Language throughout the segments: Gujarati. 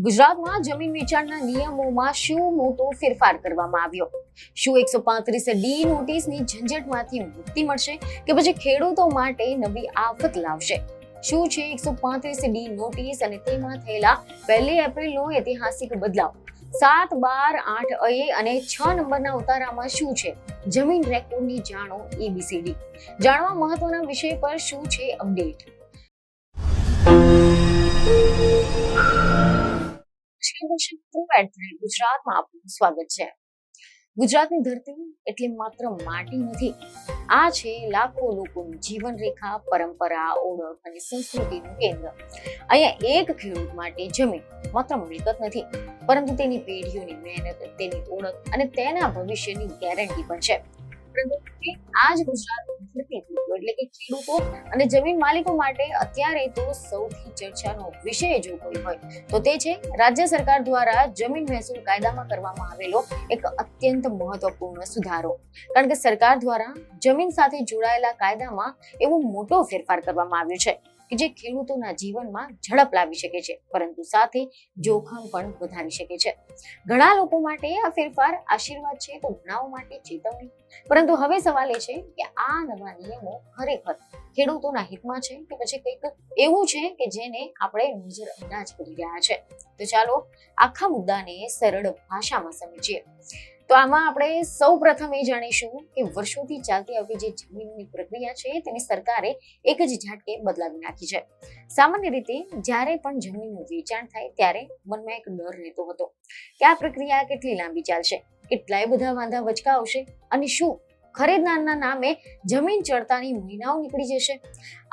ગુજરાતમાં જમીન વેચાણના નિયમોમાં શું મોટો ફેરફાર કરવામાં આવ્યો? શું 135D નોટિસની ઝંઝટમાંથી મુક્તિ મળશે કે પછી ખેડૂતો માટે નવી આફત લાવશે? શું છે 135D નોટિસ અને તેમાં થયેલા 1 એપ્રિલનો ઐતિહાસિક બદલાવ? 7, 12, 8A અને 6 નંબરના ઉતારામાં શું છે? જમીન રેકોર્ડની જાણો ABCD. જાણવા મહત્વના વિષય પર શું છે અપડેટ? ગુજરાતમાં આપનું સ્વાગત છે. ગુજરાતની ધરતી એટલે માત્ર માટી નથી, આ છે લાખો લોકોની જીવન રેખા, પરંપરા, ઓળખ અને સંસ્કૃતિનું કેન્દ્ર. અહીંયા એક ખેડૂત માટે જમીન માત્ર મિલકત નથી, પરંતુ તેની પેઢીઓની મહેનત, તેની ઓળખ અને તેના ભવિષ્યની ગેરંટી પણ છે. આજ ગુજરાતની ધરતી એટલે કે ખેડૂતો અને જમીન માલિકો માટે અત્યારે તો સૌથી ચર્ચાનો વિષય જો કોઈ હોય તો તે છે રાજ્ય સરકાર દ્વારા જમીન મહેસૂલ કાયદામાં કરવામાં આવેલો એક અત્યંત મહત્વપૂર્ણ સુધારો. કારણ કે સરકાર દ્વારા જમીન સાથે જોડાયેલા કાયદામાં એવો મોટો ફેરફાર કરવામાં આવ્યો છે કે જે ખેડૂતોના જીવનમાં ઝડપ લાવી શકે છે, પરંતુ સાથે જોખમ પણ વધારી શકે છે. ઘણા લોકો માટે આ ફેરફાર આશીર્વાદ છે તો ઘણાઓ માટે ચેતવણી. પરંતુ હવે સવાલ એ છે કે આ નવા નિયમો ખરેખર ખેડૂતોના હિતમાં છે કે પછી કંઈક એવું છે કે જેને આપણે નજરઅંદાજ કરી રહ્યા છે? તો ચાલો આખા મુદ્દાને સરળ ભાષામાં સમજીએ. તો આમાં આપણે સૌ પ્રથમ એ જાણીશું કે વર્ષોથી ચાલતી આવતી જે જમીનની પ્રક્રિયા છે તેની સરકારે એક જ ઝાટકે બદલાવી નાખી છે. સામાન્ય રીતે જ્યારે પણ જમીનનું વેચાણ થાય ત્યારે મનમાં એક ડર રહેતો હતો કે આ પ્રક્રિયા કેટલી લાંબી ચાલશે, કેટલાય બધા વાંધા વચકા આવશે અને શું ખરીદનારના નામે જમીન ચડતાની મહિનાઓ નીકળી જશે?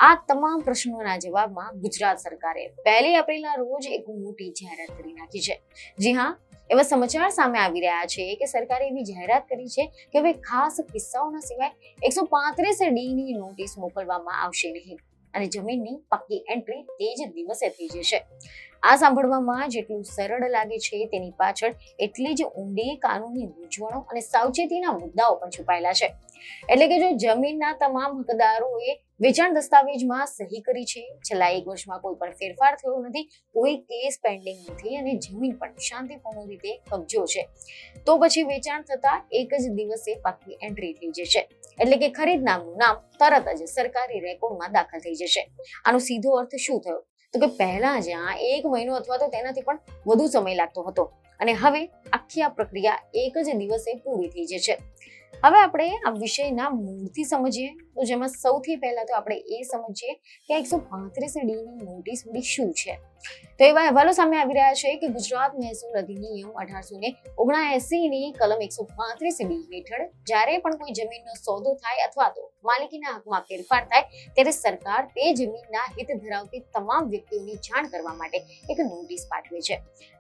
આ તમામ પ્રશ્નોના જવાબમાં ગુજરાત સરકારે 1 એપ્રિલના રોજ એક મોટી જાહેરાત કરી નાખી છે. જી હા, એવા સમાચાર સામે આવી રહ્યા છે કે સરકારે એવી જાહેરાત કરી છે કે હવે ખાસ કિસ્સાઓના સિવાય 135D ની નોટિસ મોકલવામાં આવશે નહીં અને જમીનની પક્કી એન્ટ્રી તે જ દિવસે થઈ જશે. આ સાંભળવામાં જેટલું સરળ લાગે છે તેની પાછળ એટલી જ ઊંડી કાનૂની મૂંઝવણો અને સાવચેતીના મુદ્દાઓ પણ છુપાયેલા છે. એટલે કે જો જમીનના તમામ હકદારોએ વેચાણ દસ્તાવેજમાં સહી કરી છે, છેલ્લા 1 વર્ષમાં કોઈ પણ ફેરફાર થયો નથી, કોઈ કેસ પેન્ડિંગ નથી અને જમીન પણ શાંતિપૂર્ણ રીતે કબજો છે, તો પછી વેચાણ થતા એક જ દિવસે પાકી એન્ટ્રી થઈ જશે. એટલે કે ખરીદનારનું નામ તરત જ સરકારી રેકોર્ડમાં દાખલ થઈ જશે. આનો સીધો અર્થ શું થયો? તો કે પહેલા જ્યાં 1 મહિનો અથવા તો તેનાથી પણ વધુ સમય લાગતો હતો અને હવે આખી આ પ્રક્રિયા એક જ દિવસે પૂરી થઈ જશે. હવે આપણે આ વિષયના મૂળથી સમજીએ તો જેમાં સૌથી પહેલા તો આપણે એ સમજીએ કે 135D ની નોટિસ શું છે. તો એવા અહેવાલો સામે આવી રહ્યા છે કે ગુજરાત મહેસૂલ અધિનિયમ 1879 ની કલમ 135D હેઠળ જ્યારે પણ કોઈ જમીનનો સોદો થાય અથવા તો માલિકીના હકમાં ફેરફાર થાય ત્યારે સરકાર તે જમીનના હિત ધરાવતી તમામ વ્યક્તિઓની જાણ કરવા માટે એક નોટિસ પાઠવે છે.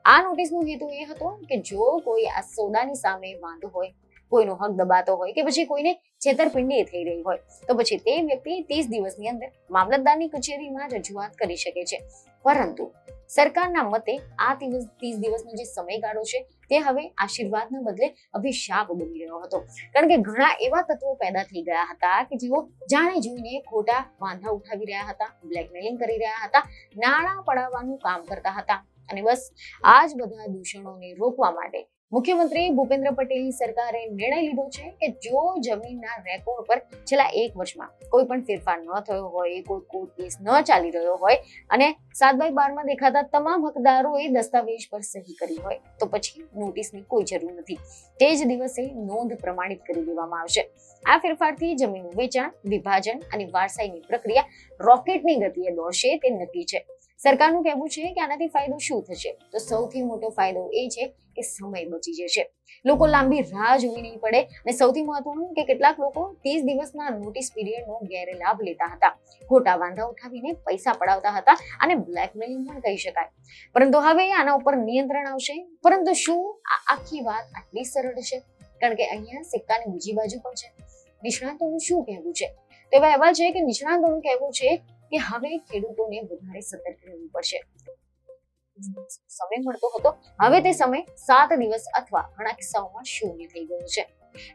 આ નોટિસનો હેતુ એ હતો કે જો કોઈ આ સોદાની સામે વાંધો હોય, કોઈનો હક દબાતો હોય કે પછી કોઈને છેતરપિંડી થઈ રહી હોય તો પછી તે વ્યક્તિ 30 દિવસની અંદર મામલતદારની કચેરીમાં રજૂઆત કરી શકે છે. પરંતુ સરકારના મતે આ 30 દિવસનો જે સમયગાળો છે તે હવે આશીર્વાદના બદલે અભિશાપ બની રહ્યો હતો. કારણ કે ઘણા એવા તત્વો પેદા થઈ ગયા હતા કે જેઓ જાણે જોઈને ખોટા વાંધા ઉઠાવી રહ્યા હતા, બ્લેકમેલિંગ કરી રહ્યા હતા, નાણાં પડાવવાનું કામ કરતા હતા. અને બસ આ જ બધા દૂષણોને રોકવા માટે મુખ્યમંત્રી ભૂપેન્દ્ર પટેલની સરકારે નિર્ણય લીધો છે કે જો જમીનના રેકોર્ડ પર છેલ્લા 1 વર્ષમાં કોઈ પણ ફેરફાર ન થયો હોય, કોઈ કોર્ટ કેસ ન ચાલી રહ્યો હોય અને 7/12 માં દેખાતા તમામ હકદારોએ દસ્તાવેજ પર સહી કરી હોય તો પછી નોટિસની કોઈ જરૂર નથી. તે જ દિવસે નોંધ પ્રમાણિત કરી દેવામાં આવશે. આ ફેરફારથી જમીનનું વેચાણ, વિભાજન અને વારસાઈની પ્રક્રિયા રોકેટની ગતિએ દોડશે તે નક્કી છે. સરકારનું કહેવું છે કે આનાથી ફાયદો શું થશે? તો સૌથી મોટો ફાયદો એ છે કે સમય બચી જશે. લોકો લાંબી રાહ જોવી નહીં પડે અને સૌથી મહત્વનું કે કેટલાક લોકો 30 દિવસના નોટિસ પીરિયડનો ગેરલાભ લેતા હતા, ખોટા વાંધા ઉઠાવીને પૈસા પડાવતા હતા અને બ્લેકમેલિંગ પણ કહી શકાય. પરંતુ હવે આના ઉપર નિયંત્રણ આવશે. પરંતુ શું આ આખી વાત આટલી સરળ છે? કારણ કે અહીંયા સિક્કાની બીજી બાજુ પણ છે. નિષ્ણાતોનું શું કહેવું છે? તો એવા અહેવાલ છે કે નિષ્ણાતોનું કહેવું છે કે હવે ખેડૂતોને વધારે સતર્ક રહેવું પડશે. સમય મળતો હતો, હવે તે સમય 7 દિવસ અથવા ઘણા કિસ્સાઓમાં શૂન્ય થઈ ગયો છે.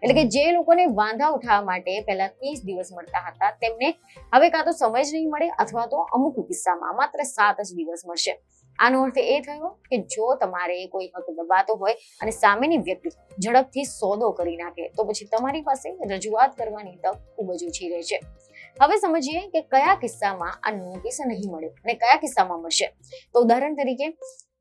એટલે કે જે લોકોને વાંધા ઉઠાવવા માટે પહેલા 30 દિવસ મળતા હતા તેમને હવે કાં તો સમય જ નહીં મળે અથવા તો અમુક કિસ્સામાં માત્ર 7 જ દિવસ મળશે. આનો અર્થ એ થયો કે જો તમારે કોઈ હક દબાતો હોય અને સામેની વ્યક્તિ ઝડપથી સોદો કરી નાખે તો પછી તમારી પાસે રજૂઆત કરવાની તક ખૂબ જ ઓછી રહે છે. હવે સમજીએ કે કયા કિસ્સામાં આ નોટિસ નહીં મળે અને કયા કિસ્સામાં મળશે. તો ઉદાહરણ તરીકે,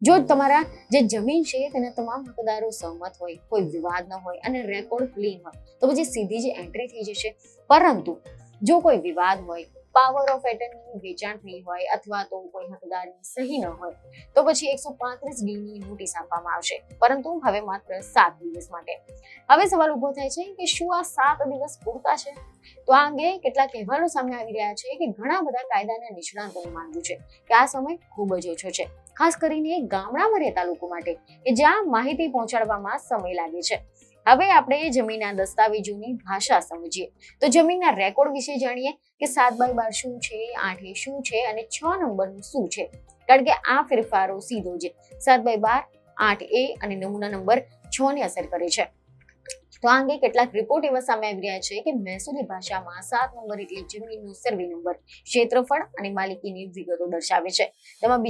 જો તમારા જે જમીન છે તેના તમામ હકદારો સહમત હોય, કોઈ વિવાદ ન હોય અને રેકોર્ડ ક્લીન હોય તો પછી સીધી જ એન્ટ્રી થઈ જશે. પરંતુ જો કોઈ વિવાદ હોય, પાવર ઓફ એટર્ની વેચાણ થઈ હોય અથવા તો કોઈ હકદારની સહી ન હોય તો પછી 135D ની નોટિસ આપવામાં આવશે, પરંતુ હવે માત્ર 7 દિવસ માટે. હવે સવાલ ઉભો થાય છે કે શું આ 7 દિવસ પૂરતા છે? તો આ અંગે કેટલાક અહેવાલો સામે આવી રહ્યા છે કે ઘણા બધા કાયદાના નિષ્ણાંતોનું માનવું છે કે આ સમય ખૂબ જ ઓછો છે, ખાસ કરીને ગામડામાં રહેતા લોકો માટે કે જ્યાં માહિતી પહોંચાડવામાં સમય લાગે છે. હવે આપણે જમીનના દસ્તાવેજોની ભાષા સમજીએ તો જમીનના રેકોર્ડ વિશે જાણીએ કે 7/12 શું છે, 8A શું છે અને 6 નંબરનું શું છે. કારણ કે આ ફેરફારો સીધો જ 7/12, 8A અને નમૂના નંબર 6 ને અસર કરે છે. તો આ અંગે કેટલાક રિપોર્ટ એવા સામે આવી રહ્યા છે કે મહેસૂલી ભાષામાં 7 નંબર એટલે જમીનનો સર્વે નંબર, ક્ષેત્રફળ અને માલિકીની વિગતો દર્શાવે છે. તેમાં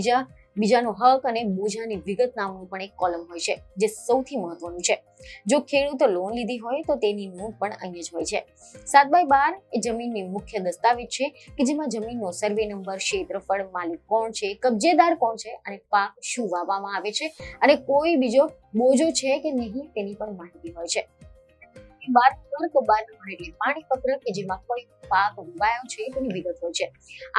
બીજાનો હક અને બોજાની વિગત નામનું પણ એક કોલમ હોય છે, જે સૌથી મહત્વનું છે. જો ખેડૂતો લોન લીધી હોય તો તેની નોંધ પણ અહીં જ હોય છે. 7/12 એ જમીનની મુખ્ય દસ્તાવેજ છે કે જેમાં જમીનનો સર્વે નંબર, ક્ષેત્રફળ, માલિક કોણ છે, કબજેદાર કોણ છે અને પાક શું વાવવામાં આવે છે અને કોઈ બીજો બોજો છે કે નહીં તેની પણ માહિતી હોય છે. 12 નંબર એટલે પાણી પત્ર કે જેમાં કોઈ પાક ઉગાયો છે તેની વિગત હોય છે.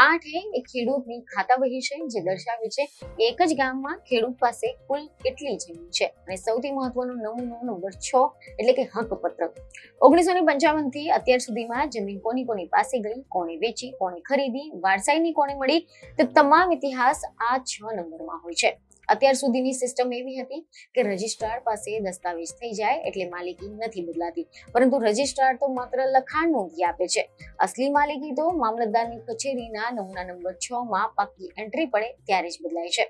8A એ ખેડૂતની ખાતા વહી છે, જે દર્શાવે છે એક જ ગામમાં ખેડૂત પાસે કુલ કેટલી જમીન છે. અને સૌથી મહત્વનો નમૂનો નંબર 6 એટલે કે હક પત્રક. 1955 થી અત્યાર સુધીમાં જમીન કોની પાસે ગઈ, કોણે વેચી, કોણે ખરીદી, વારસાઈની કોણે મળી, તે તમામ ઇતિહાસ આ 6 નંબરમાં હોય છે. અત્યાર સુધીની સિસ્ટમ એવી હતી કે રજિસ્ટ્રાર પાસે દસ્તાવેજ થઈ જાય એટલે માલિકી નથી બદલાતી, પરંતુ રજિસ્ટ્રાર તો માત્ર લખાણ નોંધી આપે છે. અસલી માલિકી તો મામલતદારની કચેરીના નમૂના નંબર 6 માં પાકી એન્ટ્રી પડે ત્યારે જ બદલાય છે.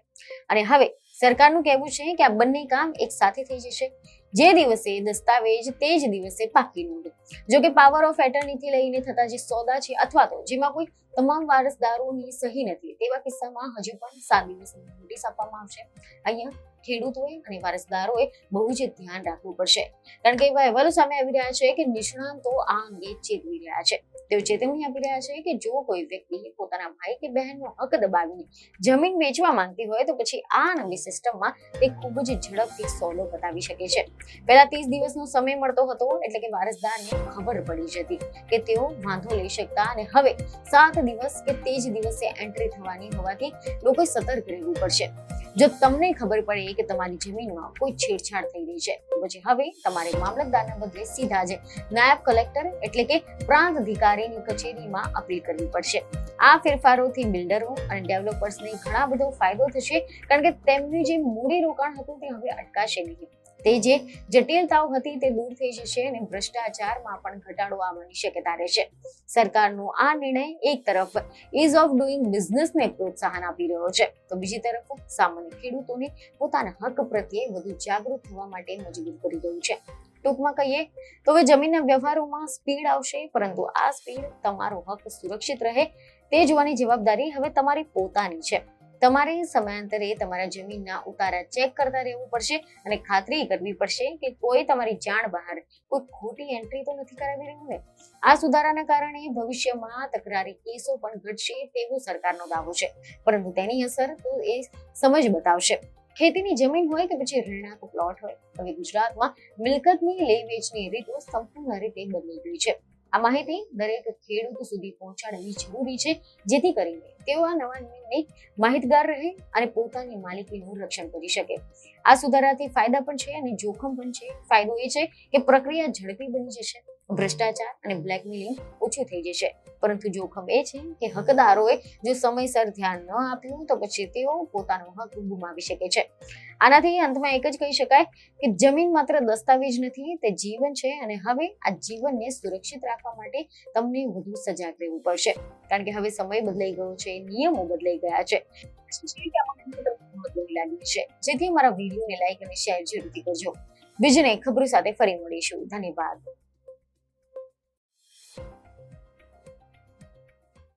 અને હવે સરકારનું કહેવું છે કે આ બંને કામ એક સાથે થઈ જશે. જે દિવસે દસ્તાવેજ તે જ દિવસે પાકી નોંધ. જો કે પાવર ઓફ એટર્નીથી લઈને થતા જે સોદા છે અથવા તો જેમાં કોઈ તમામ વારસદારોની સહી નથી તેવા કિસ્સામાં હજુ પણ 7 દિવસની નોટિસ આપવામાં આવશે. અહીંયા ખેડૂતોએ અને વારસદારોએ બહુ જ ધ્યાન રાખવું પડશે, કારણ કે એવા અહેવાલો સામે આવી રહ્યા છે કે નિષ્ણાંતો આ અંગે ચેતવી રહ્યા છે. તેઓ ચેતવણી આપી રહ્યા છે કે જો કોઈ વ્યક્તિ પોતાના ભાઈ કે બહેનનો હક દબાવીને જમીન વેચવા માંગતી હોય તો પછી આ નવી સિસ્ટમમાં તે ખૂબ જ ઝડપથી સોદો બતાવી શકે છે. પહેલા 30 દિવસનો સમય મળતો હતો એટલે કે વારસદારને ખબર પડી જતી કે તેઓ વાંધો લઈ શકતા, અને હવે 7 દિવસ કે તે જ દિવસે એન્ટ્રી થવાની હોવાથી લોકોએ સતર્ક રહેવું પડશે. જો તમને ખબર પડે કે તમારી જમીનમાં કોઈ છેડછાડ થઈ રહી છે તો પછી હવે તમારે મામલતદારના બદલે સીધા જ નાયબ કલેક્ટર એટલે કે પ્રાંત અધિકારીની કચેરીમાં અપીલ કરવી પડશે. આ ફેરફારોથી બિલ્ડરો અને ડેવલપર્સને ઘણા બધો ફાયદો થશે, કારણ કે તેમનું જે મૂડી રોકાણ હતું તે હવે અટકાશે નહીં. તે જે જટિલતાઓ હતી તે દૂર થઈ જશે અને ભ્રષ્ટાચારમાં પણ ઘટાડો આવવાની શક્યતા રહેશે. સરકારનો આ નિર્ણય એક તરફ ઇઝ ઓફ ડુઈંગ બિઝનેસને પ્રોત્સાહન આપી રહ્યો છે, તો બીજી તરફ સામાન્ય ખેડૂતોને પોતાના હક પ્રત્યે વધુ જાગૃત થવા માટે મજબૂર કરી રહ્યું છે. ટૂંકમાં કહીએ તો હવે જમીનના વ્યવહારોમાં સ્પીડ આવશે, પરંતુ આ સ્પીડ તમારો હક સુરક્ષિત રહે તે જોવાની જવાબદારી હવે તમારી પોતાની છે. તમારે સમયાંતરે તમારા જમીનના ઉતારા ચેક કરતા રહેવું પડશે અને ખાતરી કરવી પડશે કે કોઈ તમારી જાણ બહાર કોઈ ખોટી એન્ટ્રી તો નથી કરાવી રહ્યું ને. આ સુધારાના કારણે ભવિષ્યમાં તકરારી કેસો પણ ઘટશે તેવો સરકારનો દાવો છે, પરંતુ તેની અસર તો એ સમજ બતાવશે. ખેતીની જમીન હોય કે પછી રહેણાંક પ્લોટ હોય, હવે ગુજરાતમાં મિલકતની લે વેચની રીતો સંપૂર્ણ રીતે બદલી ગઈ છે. આ માહિતી દરેક ખેડૂત સુધી પહોંચાડવી જરૂરી છે, જેથી કરીને તેઓ આ નવા નિયમની માહિતગાર રહે અને પોતાની માલિકીનું રક્ષણ કરી શકે. આ સુધારાથી ફાયદા પણ છે અને જોખમ પણ છે. ફાયદો એ છે કે પ્રક્રિયા ઝડપી બની જશે, ભ્રષ્ટાચાર અને બ્લેકમેલિંગ ઓછું થઈ જશે, પરંતુ જોખમ એ છે કે હકદારોએ જો સમયસર ધ્યાન ન આપ્યું તો પછી તેઓ પોતાનો હક ગુમાવી શકે છે. આનાથી અંતમાં એક જ કહી શકાય કે જમીન માત્ર દસ્તાવેજ નથી, તે જીવન છે, અને હવે આ જીવનને સુરક્ષિત રાખવા માટે તમને વધુ સજાગ રહેવું પડશે, કારણ કે હવે સમય બદલાઈ ગયો છે, નિયમો બદલાઈ ગયા છે. જેથી અમારા વિડીયોને લાઈક અને શેર જરૂરથી કરજો. બીજને ખબરો સાથે ફરી મળીશું. ધન્યવાદ.